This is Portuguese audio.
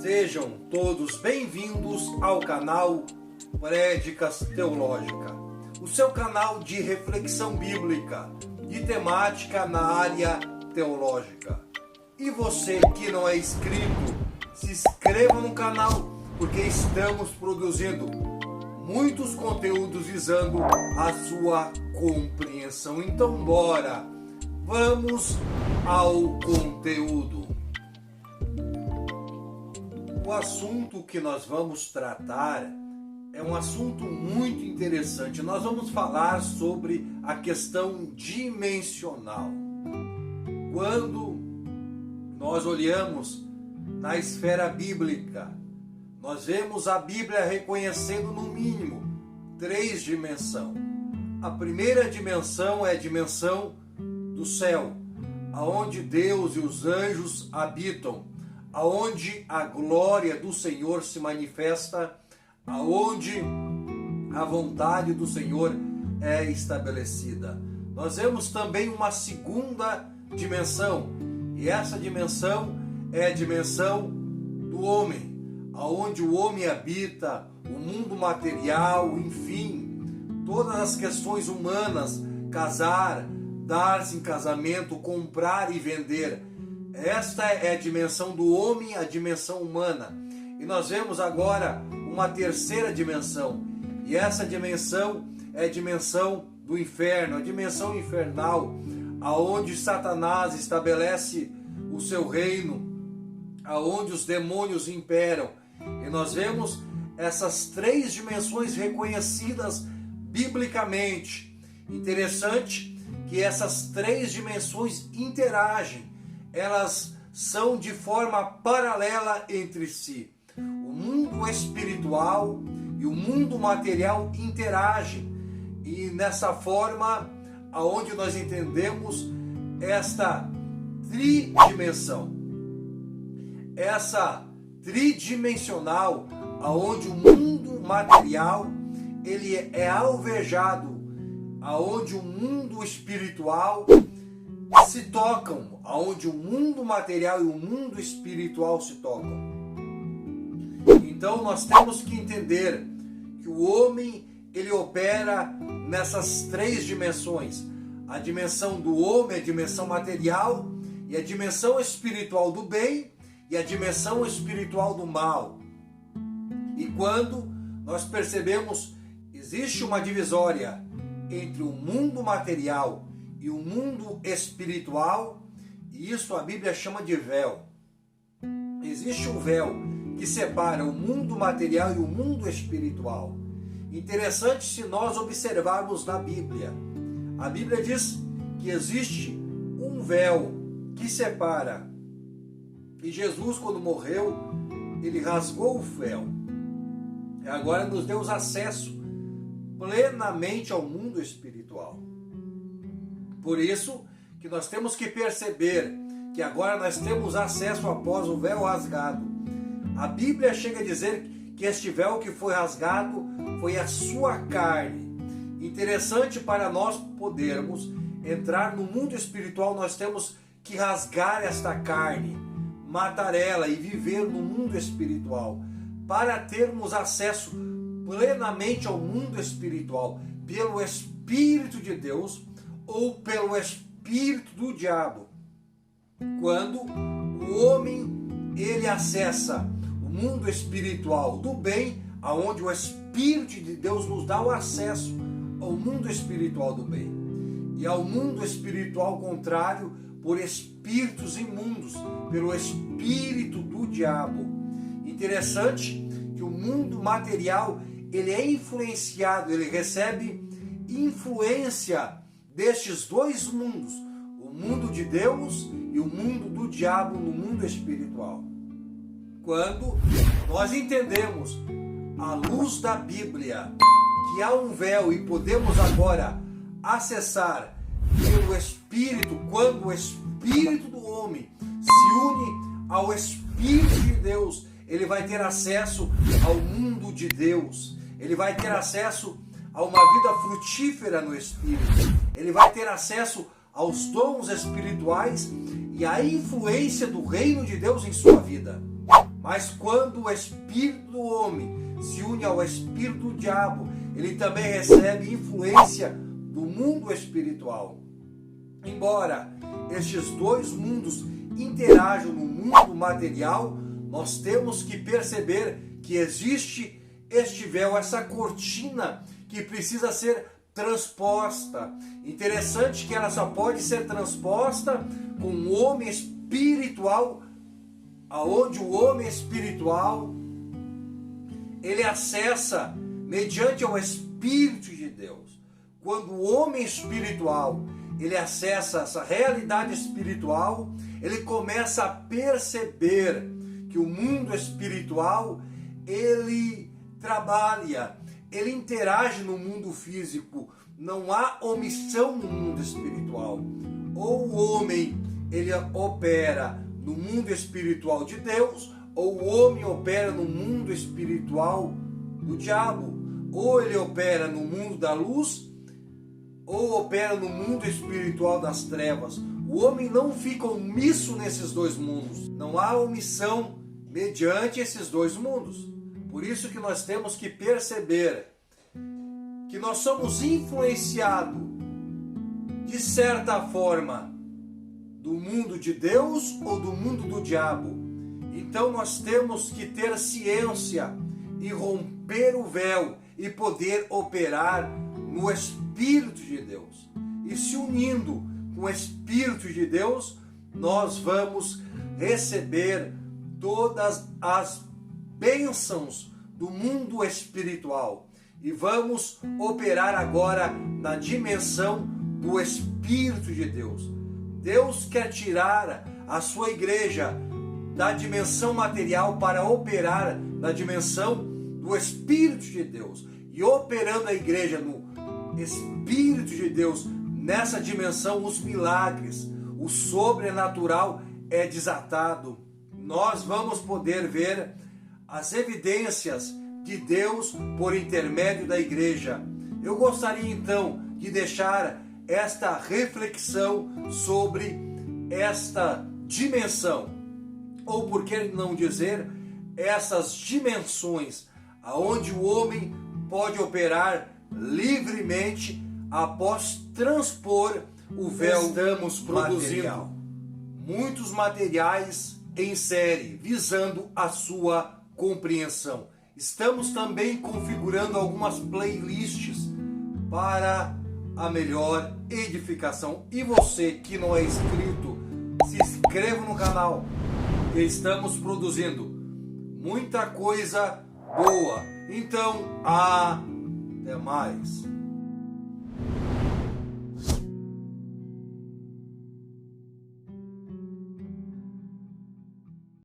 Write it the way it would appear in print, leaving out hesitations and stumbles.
Sejam todos bem-vindos ao canal Prédicas Teológica, o seu canal de reflexão bíblica, de temática na área teológica. E você que não é inscrito, se inscreva no canal, porque estamos produzindo muitos conteúdos visando a sua compreensão. Então bora, vamos ao conteúdo. O assunto que nós vamos tratar é um assunto muito interessante. Nós vamos falar sobre a questão dimensional. Quando nós olhamos na esfera bíblica, nós vemos a Bíblia reconhecendo no mínimo 3 dimensões. A primeira dimensão é a dimensão do céu, aonde Deus e os anjos habitam, aonde a glória do Senhor se manifesta, aonde a vontade do Senhor é estabelecida. Nós vemos também uma segunda dimensão, e essa dimensão é a dimensão do homem, aonde o homem habita, o mundo material, enfim, todas as questões humanas, casar, dar-se em casamento, comprar e vender. Esta é a dimensão do homem, a dimensão humana. E nós vemos agora uma terceira dimensão. E essa dimensão é a dimensão do inferno, a dimensão infernal, aonde Satanás estabelece o seu reino, aonde os demônios imperam. E nós vemos essas 3 dimensões reconhecidas biblicamente. Interessante que essas 3 dimensões interagem. Elas são de forma paralela entre si. O mundo espiritual e o mundo material interagem. E nessa forma, aonde nós entendemos esta tridimensão. Essa tridimensional, aonde o mundo material ele é alvejado, aonde o mundo espiritual se tocam, aonde o mundo material e o mundo espiritual se tocam. Então nós temos que entender que o homem ele opera nessas 3 dimensões: a dimensão do homem, a dimensão material, e a dimensão espiritual do bem e a dimensão espiritual do mal. E quando nós percebemos existe uma divisória entre o mundo material e o mundo espiritual, e isso a Bíblia chama de véu. Existe um véu que separa o mundo material e o mundo espiritual. Interessante se nós observarmos na Bíblia. A Bíblia diz que existe um véu que separa. E Jesus, quando morreu, ele rasgou o véu. E agora nos deu acesso plenamente ao mundo espiritual. Por isso que nós temos que perceber que agora nós temos acesso após o véu rasgado. A Bíblia chega a dizer que este véu que foi rasgado foi a sua carne. Interessante, para nós podermos entrar no mundo espiritual, nós temos que rasgar esta carne, matar ela e viver no mundo espiritual, para termos acesso plenamente ao mundo espiritual, pelo Espírito de Deus ou pelo espírito do diabo. Quando o homem ele acessa o mundo espiritual do bem, aonde o Espírito de Deus nos dá o acesso ao mundo espiritual do bem, e ao mundo espiritual contrário por espíritos imundos, pelo espírito do diabo. Interessante que o mundo material ele é influenciado, ele recebe influência destes 2 mundos, o mundo de Deus e o mundo do diabo no mundo espiritual. Quando nós entendemos à luz da Bíblia que há um véu e podemos agora acessar pelo Espírito, quando o Espírito do homem se une ao Espírito de Deus, ele vai ter acesso ao mundo de Deus, ele vai ter acesso a uma vida frutífera no Espírito, ele vai ter acesso aos dons espirituais e à influência do reino de Deus em sua vida. Mas quando o espírito do homem se une ao espírito do diabo, ele também recebe influência do mundo espiritual. Embora estes dois mundos interajam no mundo material, nós temos que perceber que existe este véu, essa cortina que precisa ser transposta. Interessante que ela só pode ser transposta com o homem espiritual, aonde o homem espiritual ele acessa mediante o Espírito de Deus. Quando o homem espiritual ele acessa essa realidade espiritual, ele começa a perceber que o mundo espiritual ele trabalha, ele interage no mundo físico. Não há omissão no mundo espiritual. Ou o homem ele opera no mundo espiritual de Deus, ou o homem opera no mundo espiritual do diabo. Ou ele opera no mundo da luz, ou opera no mundo espiritual das trevas. O homem não fica omisso nesses dois mundos. Não há omissão mediante esses dois mundos. Por isso que nós temos que perceber que nós somos influenciados, de certa forma, do mundo de Deus ou do mundo do diabo. Então nós temos que ter ciência e romper o véu e poder operar no Espírito de Deus. E se unindo com o Espírito de Deus, nós vamos receber todas as bênçãos do mundo espiritual. E vamos operar agora na dimensão do Espírito de Deus. Deus quer tirar a sua igreja da dimensão material para operar na dimensão do Espírito de Deus. E operando a igreja no Espírito de Deus, nessa dimensão, os milagres, o sobrenatural é desatado. Nós vamos poder ver as evidências de Deus por intermédio da igreja. Eu gostaria então de deixar esta reflexão sobre esta dimensão, ou por que não dizer, essas dimensões aonde o homem pode operar livremente após transpor o véu. Estamos produzindo muitos materiais em série, visando a sua compreensão. Estamos também configurando algumas playlists para a melhor edificação. E você que não é inscrito, se inscreva no canal. Estamos produzindo muita coisa boa. Então, até mais.